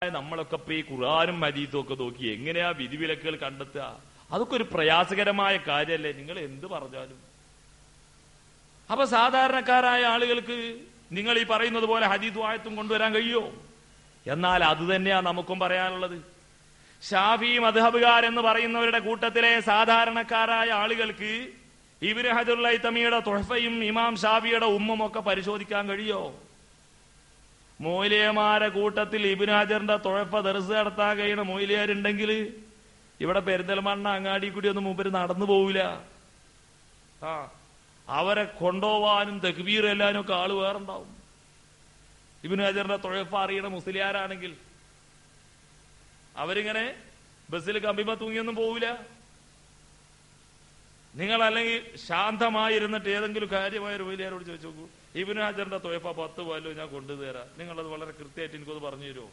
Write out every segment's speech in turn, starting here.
നമ്മളൊക്കെ ഇപ്പൊ ഈ ഖുർആനും ഹദീസും ഒക്കെ നോക്കി എങ്ങനെയാ വിധിവിലക്കുകൾ കണ്ടെത്തുക? അതൊക്കെ ഒരു പ്രയാസകരമായ കാര്യമല്ലേ? നിങ്ങൾ എന്ത് പറഞ്ഞാലും. അപ്പൊ സാധാരണക്കാരായ ആളുകൾക്ക് നിങ്ങൾ ഈ പറയുന്നത് പോലെ ഹദീസും ആയത്തും കൊണ്ടുവരാൻ കഴിയോ? എന്നാൽ അത് തന്നെയാ നമുക്കും പറയാനുള്ളത്. ഷാഫി മദ്ഹബുകാരെന്ന് പറയുന്നവരുടെ കൂട്ടത്തിലെ സാധാരണക്കാരായ ആളുകൾക്ക് ഇബ്നു ഹജറുൽ ഹൈതമിയുടെ തുഹ്ഫയും ഇമാം ഷാഫിയുടെ ഉമ്മും ഒക്കെ പരിശോധിക്കാൻ കഴിയോ? മൗലിയമാരെ കൂട്ടത്തിൽ ഇബ്നു ഹജറിന്റെ തുഹ്ഫ ദർസ് നടത്താൻ കഴിയുന്ന മൗലിയാരുണ്ടെങ്കിൽ ഇവിടെ പെരിന്തൽമണ്ണ അങ്ങാടി കൂടി ഒന്നും മൂപ്പര് നടന്നു പോവില്ല. അവരെ കൊണ്ടുപോവാനും തക്ബീർ എല്ലാനും ഒക്കെ ആള് വേറുണ്ടാവും. ഇബ്നു ഹജറിന്റെ തുഹ്ഫ അറിയണ മുസ്ലിയാരാണെങ്കിൽ അവരിങ്ങനെ ബസ്സിൽ കമ്പിമ തൂങ്ങിയൊന്നും പോവില്ല. നിങ്ങൾ അല്ലെങ്കിൽ ശാന്തമായിരുന്നിട്ട് ഏതെങ്കിലും കാര്യമായ ഒരു വലിയാരോട് ചോദിച്ചു നോക്കൂ, ഇബ്നു ഹജറിന്റെ തുഹ്ഫ 10 കൊല്ലം ഞാൻ കൊണ്ടുതരാം, നിങ്ങളത് വളരെ കൃത്യമായിട്ട് എനിക്കത് പറഞ്ഞു തരുമോ?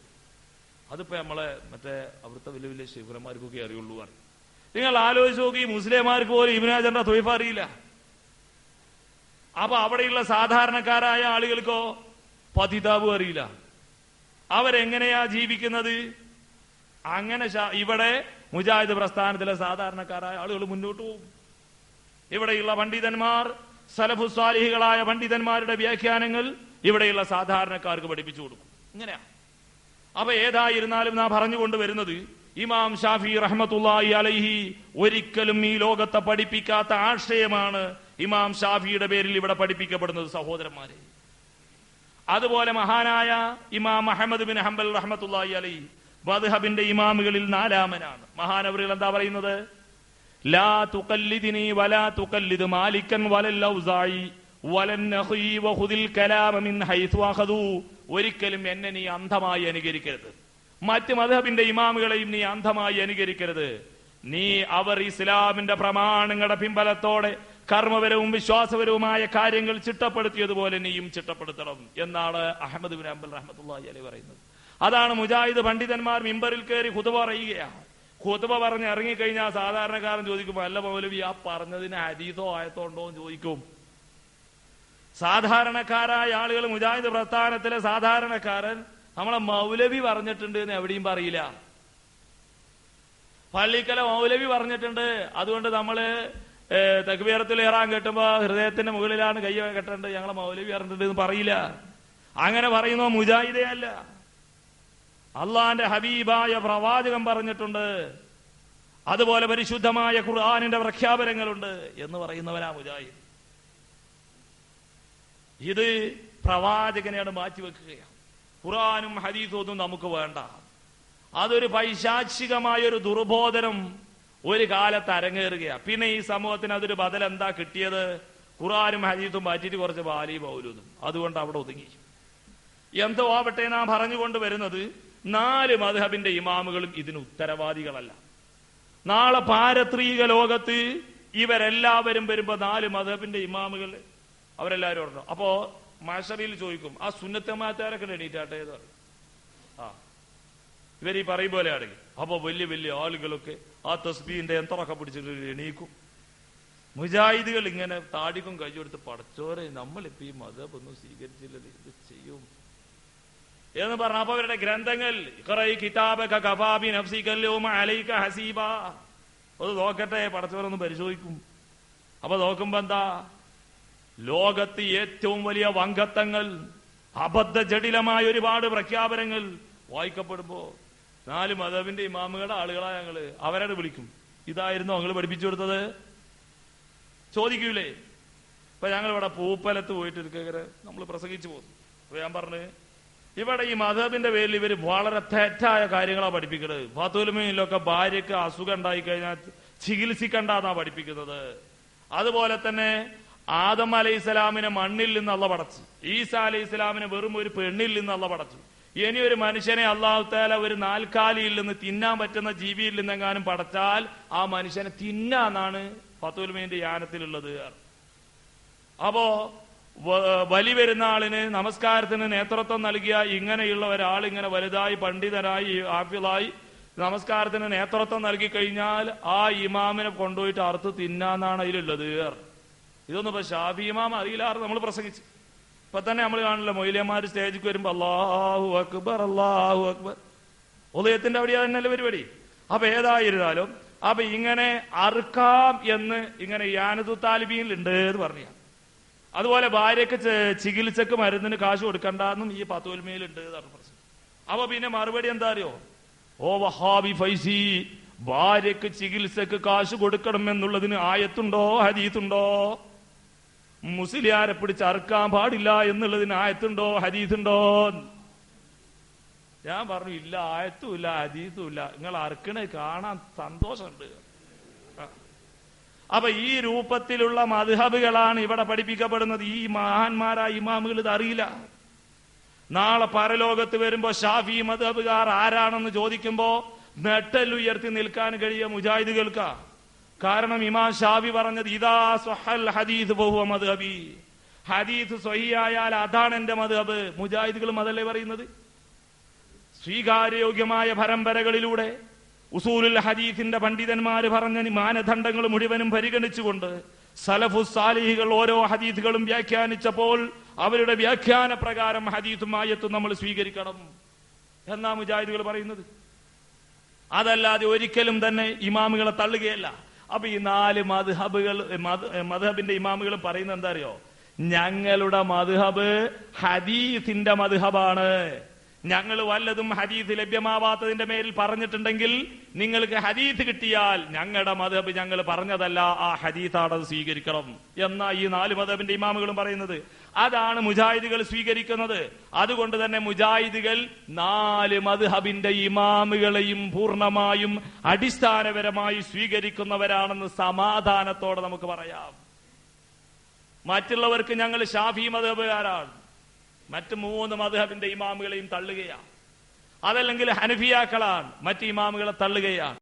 അതിപ്പോ നമ്മളെ മറ്റേ അവിടുത്തെ വലിയ വലിയ ശിവരന്മാർക്കൊക്കെ അറിയുള്ളൂ പറയും. നിങ്ങൾ ആലോചിച്ച് നോക്കി, മുസ്ലിംമാർക്ക് പോലും ഇബ്നു ഹജറിന്റെ തുഹ്ഫ അറിയില്ല. അപ്പൊ അവിടെയുള്ള സാധാരണക്കാരായ ആളുകൾക്കോ പതിതാബും അറിയില്ല. അവരെങ്ങനെയാ ജീവിക്കുന്നത്? അങ്ങനെ ഇവിടെ മുജാഹിദ് പ്രസ്ഥാനത്തിലെ സാധാരണക്കാരായ ആളുകൾ മുന്നോട്ട് പോകും. ഇവിടെയുള്ള പണ്ഡിതന്മാർ, സലഫു സ്വാലിഹികളായ പണ്ഡിതന്മാരുടെ വ്യാഖ്യാനങ്ങൾ ഇവിടെയുള്ള സാധാരണക്കാർക്ക് പഠിപ്പിച്ചു കൊടുക്കും. ഇങ്ങനെയാ. അപ്പൊ ഏതായിരുന്നാലും നാം പറഞ്ഞുകൊണ്ട് വരുന്നത്, ഇമാം ഷാഫി റഹ്മത്തുള്ളാഹി അലൈഹി ഒരിക്കലും ഈ ലോകത്തെ പഠിപ്പിക്കാത്ത ആശയമാണ് ഇമാം ഷാഫിയുടെ പേരിൽ ഇവിടെ പഠിപ്പിക്കപ്പെടുന്നത് സഹോദരന്മാരെ. അതുപോലെ മഹാനായ ഇമാം അഹ്മദ് ബിൻ ഹംബൽ റഹ്മത്തുള്ളാഹി അലൈഹി മദ്ഹബിന്റെ ഇമാമുകളിൽ 4-ാമനാണ്. മഹാനവറുകൾ എന്താ പറയുന്നത്? ലാ തുഖല്ലിദിനി വലാ തുഖല്ലിദ് മാലിക്കൻ വലൽ ഔസാഇ വലൻ നഖി വഖുദിൽ കലാമ മിൻ ഹൈസു അഖദു. ഒരിക്കലും എന്നെ നീ അന്ധമായി അനുകരിക്കരുത്, മറ്റ് മദ്ഹബിന്റെ ഇമാമുകളെയും നീ അന്ധമായി അനുകരിക്കരുത്. നീ അവർ ഇസ്ലാമിന്റെ പ്രമാണങ്ങളുടെ പിൻബലത്തോടെ കർമ്മപരവും വിശ്വാസപരവുമായ കാര്യങ്ങൾ ചിട്ടപ്പെടുത്തിയതുപോലെ നീയും ചിട്ടപ്പെടുത്തണം എന്നാണ് അഹ്മദ് ബിൻ ഹംബൽ റഹ്മത്തുള്ളാഹി അലൈഹി പറയുന്നത്. അതാണ് മുജാഹിദ് പണ്ഡിതന്മാർ മിമ്പറിൽ കയറി ഖുതുബ പറയുകയാണ്. ഖുതുബ പറഞ്ഞ് ഇറങ്ങിക്കഴിഞ്ഞാൽ സാധാരണക്കാരൻ ചോദിക്കും, അല്ല മൗലവി ആ പറഞ്ഞതിന് ഹദീസോ ആയത്തോ ഉണ്ടോ എന്ന് ചോദിക്കും. സാധാരണക്കാരായ ആളുകൾ, മുജാഹിദ് പ്രസ്ഥാനത്തിലെ സാധാരണക്കാരൻ നമ്മളെ മൗലവി പറഞ്ഞിട്ടുണ്ട് എന്ന് എവിടെയും പറയില്ല. പള്ളിക്കല മൗലവി പറഞ്ഞിട്ടുണ്ട്, അതുകൊണ്ട് നമ്മള് തക്ബീറത്തുൽ ഇഹ്റാം കെട്ടുമ്പോ ഹൃദയത്തിന്റെ മുകളിലാണ് കൈ കെട്ടേണ്ടത്, ഞങ്ങളെ മൗലവി പറഞ്ഞിട്ടുണ്ട് എന്ന് പറയില്ല. അങ്ങനെ പറയുന്ന മുജാഹിദേ അല്ല. അള്ളാന്റെ ഹബീബായ പ്രവാചകൻ പറഞ്ഞിട്ടുണ്ട്, അതുപോലെ പരിശുദ്ധമായ ഖുർആനിന്റെ പ്രഖ്യാപനങ്ങളുണ്ട് എന്ന് പറയുന്നവനാ മുജാഹിദ്. ഇത് പ്രവാചകനെയാണ് മാറ്റിവെക്കുകയാണ്. ഖുർആനും ഹദീസും ഒന്നും നമുക്ക് വേണ്ട. അതൊരു പൈശാചികമായ ഒരു ദുർബോധനം ഒരു കാലത്ത് അരങ്ങേറുകയാണ്. പിന്നെ ഈ സമൂഹത്തിന് അതൊരു ബദൽ എന്താ കിട്ടിയത്? ഖുർആനും ഹദീസും മാറ്റിയിട്ട് കുറച്ച് ബാലി മൗലൂദും. അതുകൊണ്ട് അവിടെ ഒതുങ്ങി. എന്തോ ആവട്ടെ, നാം പറഞ്ഞുകൊണ്ട് വരുന്നത് 4 മദ്ഹബിന്റെ ഇമാമുകളും ഇതിന് ഉത്തരവാദികളല്ല. നാളെ പാരത്രിക ലോകത്ത് ഇവരെല്ലാവരും വരുമ്പോ 4 മദ്ഹബിന്റെ ഇമാമുകൾ അവരെല്ലാവരും ഉണ്ടോ? അപ്പോ മഹ്ശറിൽ ചോദിക്കും, ആ സുന്നത്തമാറ്റാരൊക്കെ എണീറ്റാട്ടെ. ഇവരീ പറയും പോലെ ആണെങ്കിൽ അപ്പൊ വലിയ വലിയ ആളുകളൊക്കെ ആ തസ്ബീഹിന്റെ യന്ത്രമൊക്കെ പിടിച്ചിട്ട് എണീക്കും. മുജാഹിദുകൾ ഇങ്ങനെ താടിക്കും കഴിച്ചെടുത്ത്, പടച്ചോരെ നമ്മളിപ്പോ ഈ മദ്ഹബ് ഒന്നും സ്വീകരിച്ചില്ലല്ലോ, ഇത് ചെയ്യും എന്ന് പറഞ്ഞ അപ്പൊ അവരുടെ ഗ്രന്ഥങ്ങൾ അത് നോക്കട്ടെ, പടച്ചവരൊന്ന് പരിശോധിക്കും. അപ്പൊ നോക്കുമ്പോ എന്താ? ലോകത്ത് ഏറ്റവും വലിയ വങ്കത്തങ്ങൾ, അബദ്ധ ജടിലമായ ഒരുപാട് പ്രഖ്യാപനങ്ങൾ വായിക്കപ്പെടുമ്പോ 4 മദ്ഹബിന്റെ ഇമാമുകളുടെ ആളുകളാ ഞങ്ങള്, അവരെ വിളിക്കും. ഇതായിരുന്നു ഞങ്ങൾ പഠിപ്പിച്ചു കൊടുത്തത് ചോദിക്കൂലേ? ഇപ്പൊ ഞങ്ങൾ ഇവിടെ പൂപ്പലത്ത് പോയിട്ട് നമ്മൾ പ്രസംഗിച്ചു പോകുന്നു. അപ്പൊ ഞാൻ പറഞ്ഞു, ഇവിടെ ഈ മദ്ഹബിന്റെ പേരിൽ ഇവര് വളരെ തെറ്റായ കാര്യങ്ങളാണ് പഠിപ്പിക്കുന്നത്. ഫത്വൽ മുഈനിലൊക്കെ ഭാര്യക്ക് അസുഖം ഉണ്ടായി കഴിഞ്ഞാൽ ചികിത്സിക്കണ്ടെന്നാ പഠിപ്പിക്കുന്നത്. അതുപോലെ തന്നെ ആദം അലൈഹിസ്സലാമിനെ മണ്ണിൽ നിന്ന് അള്ളാഹു പടച്ചു, ഈസാ അലൈഹിസ്സലാമിനെ വെറും ഒരു പെണ്ണിൽ നിന്ന് അള്ളാഹു പടച്ചു. ഇനി ഒരു മനുഷ്യനെ അല്ലാഹു തആല ഒരു നാൽക്കാലിയിൽ നിന്ന് തിന്നാൻ പറ്റുന്ന ജീവിയിൽ നിന്നെങ്ങാനും പടച്ചാൽ ആ മനുഷ്യനെ തിന്നാന്നാണ് ഫത്വൽ മുഈനിന്റെ യാനത്തിലുള്ളത്. അപ്പോ ബലി പെരുന്നാളിന് നമസ്കാരത്തിന് നേതൃത്വം നൽകിയ ഇങ്ങനെയുള്ള ഒരാൾ ഇങ്ങനെ വലുതായി പണ്ഡിതനായി ഹാഫിളായി നമസ്കാരത്തിന് നേതൃത്വം നൽകി കഴിഞ്ഞാൽ ആ ഇമാമിനെ കൊണ്ടുപോയിട്ട് അറുത്ത് തിന്നാന്നാണ് അതിലുള്ളത്. ഇതൊന്നും ഇപ്പൊ ഷാഫി ഇമാം അറിയില്ലാറ് നമ്മൾ പ്രസംഗിച്ചു. ഇപ്പൊ തന്നെ നമ്മൾ കാണില്ല മൊയ്ലിയന്മാര് സ്റ്റേജിൽ വരുമ്പോ അല്ലാഹു അക്ബർ അല്ലാഹു അക്ബർ ഉദയത്തിന്റെ അവിടെ തന്നെയല്ലേ പരിപാടി. അപ്പൊ ഏതായിരുന്നാലും അപ്പൊ ഇങ്ങനെ അറുക്കാം എന്ന് ഇങ്ങനെ യാനതു താലിബീനിലുണ്ട് എന്ന് പറഞ്ഞ. അതുപോലെ ഭാര്യക്ക് ചികിത്സക്ക് മരുന്നിന് കാശ് കൊടുക്കണ്ടെന്നും ഈ ഫത്വൽമയിലുണ്ട് എന്നാണ് പ്രശ്നം. അപ്പൊ പിന്നെ മറുപടി എന്താ അറിയോ? ഓ വഹാബി ഫൈസി, ഭാര്യക്ക് ചികിത്സക്ക് കാശ് കൊടുക്കണം എന്നുള്ളതിന് ആയത്തുണ്ടോ ഹദീസുണ്ടോ? മുസ്ലിയാരെ പിടിച്ച് അറുക്കാൻ പാടില്ല എന്നുള്ളതിന് ആയത്തുണ്ടോ ഹദീസുണ്ടോ? ഞാൻ പറഞ്ഞു ഇല്ല, ആയത്തും ഇല്ല ഹദീസും ഇല്ല. നിങ്ങൾ അറുക്കണേ കാണാൻ സന്തോഷമുണ്ട്. അപ്പൊ ഈ രൂപത്തിലുള്ള മദ്ഹബുകളാണ് ഇവിടെ പഠിപ്പിക്കപ്പെടുന്നത്. ഈ മഹാന്മാരായ ഇമാമുകൾ ഇത് അറിയില്ല. നാളെ പരലോകത്ത് വരുമ്പോ ഷാഫി മദ്ഹബുകാർ ആരാണെന്ന് ചോദിക്കുമ്പോ നെട്ടലുയർത്തി നിൽക്കാൻ കഴിയ മുജാഹിദുകൾക്കാ. കാരണം ഇമാം ഷാഫി പറഞ്ഞത് ഇദാ സ്വഹൽ ഹദീസ് ബഹുവ മദ്ഹബി, ഹദീസ് സ്വഹിയായാൽ അതാണ് എന്റെ മദ്ഹബ്. മുജാഹിദുകളും അതല്ലേ പറയുന്നത്? സ്വീകാര്യോഗ്യമായ പരമ്പരകളിലൂടെ ഉസൂലുൽ ഹദീസിന്റെ പണ്ഡിതന്മാര് പറഞ്ഞ മാനദണ്ഡങ്ങൾ മുഴുവനും പരിഗണിച്ചുകൊണ്ട് സലഫു സാലിഹികൾ ഓരോ ഹദീസുകളും വ്യാഖ്യാനിച്ചപ്പോൾ അവരുടെ വ്യാഖ്യാന പ്രകാരം ഹദീസും ആയത്തും നമ്മൾ സ്വീകരിക്കണം എന്നാ മുജാഹിദുകൾ പറയുന്നത്. അതല്ലാതെ ഒരിക്കലും തന്നെ ഇമാമുകളെ തള്ളുകയല്ല. അപ്പൊ ഈ 4 മദ്ഹബിന്റെ ഇമാമുകളും പറയുന്നത് എന്താ അറിയോ? ഞങ്ങളുടെ മദ്ഹബ് ഹദീസിന്റെ മദ്ഹബാണ്. ഞങ്ങൾ വല്ലതും ഹദീസ് ലഭ്യമാവാത്തതിന്റെ മേലിൽ പറഞ്ഞിട്ടുണ്ടെങ്കിൽ നിങ്ങൾക്ക് ഹദീസ് കിട്ടിയാൽ ഞങ്ങളുടെ മദ്ഹബ് ഞങ്ങൾ പറഞ്ഞതല്ല, ആ ഹദീസാണത് സ്വീകരിക്കണം എന്നാ ഈ 4 മദ്ഹബിന്റെ ഇമാമുകളും പറയുന്നത്. അതാണ് മുജാഹിദുകൾ സ്വീകരിക്കുന്നത്. അതുകൊണ്ട് തന്നെ മുജാഹിദുകൾ 4 മദ്ഹബിന്റെ ഇമാമുകളെയും പൂർണ്ണമായും അടിസ്ഥാനപരമായി സ്വീകരിക്കുന്നവരാണെന്ന് സമാധാനത്തോടെ നമുക്ക് പറയാം. മറ്റുള്ളവർക്ക് ഞങ്ങൾ ഷാഫി മദ്ഹബുകാരാണ്, മറ്റ് 3 മദ്ഹബിന്റെ ഇമാമുകളെയും തള്ളുകയാണ്. അതല്ലെങ്കിൽ ഹനഫിയാക്കളാണ്, മറ്റ് ഇമാമുകളെ തള്ളുകയാണ്.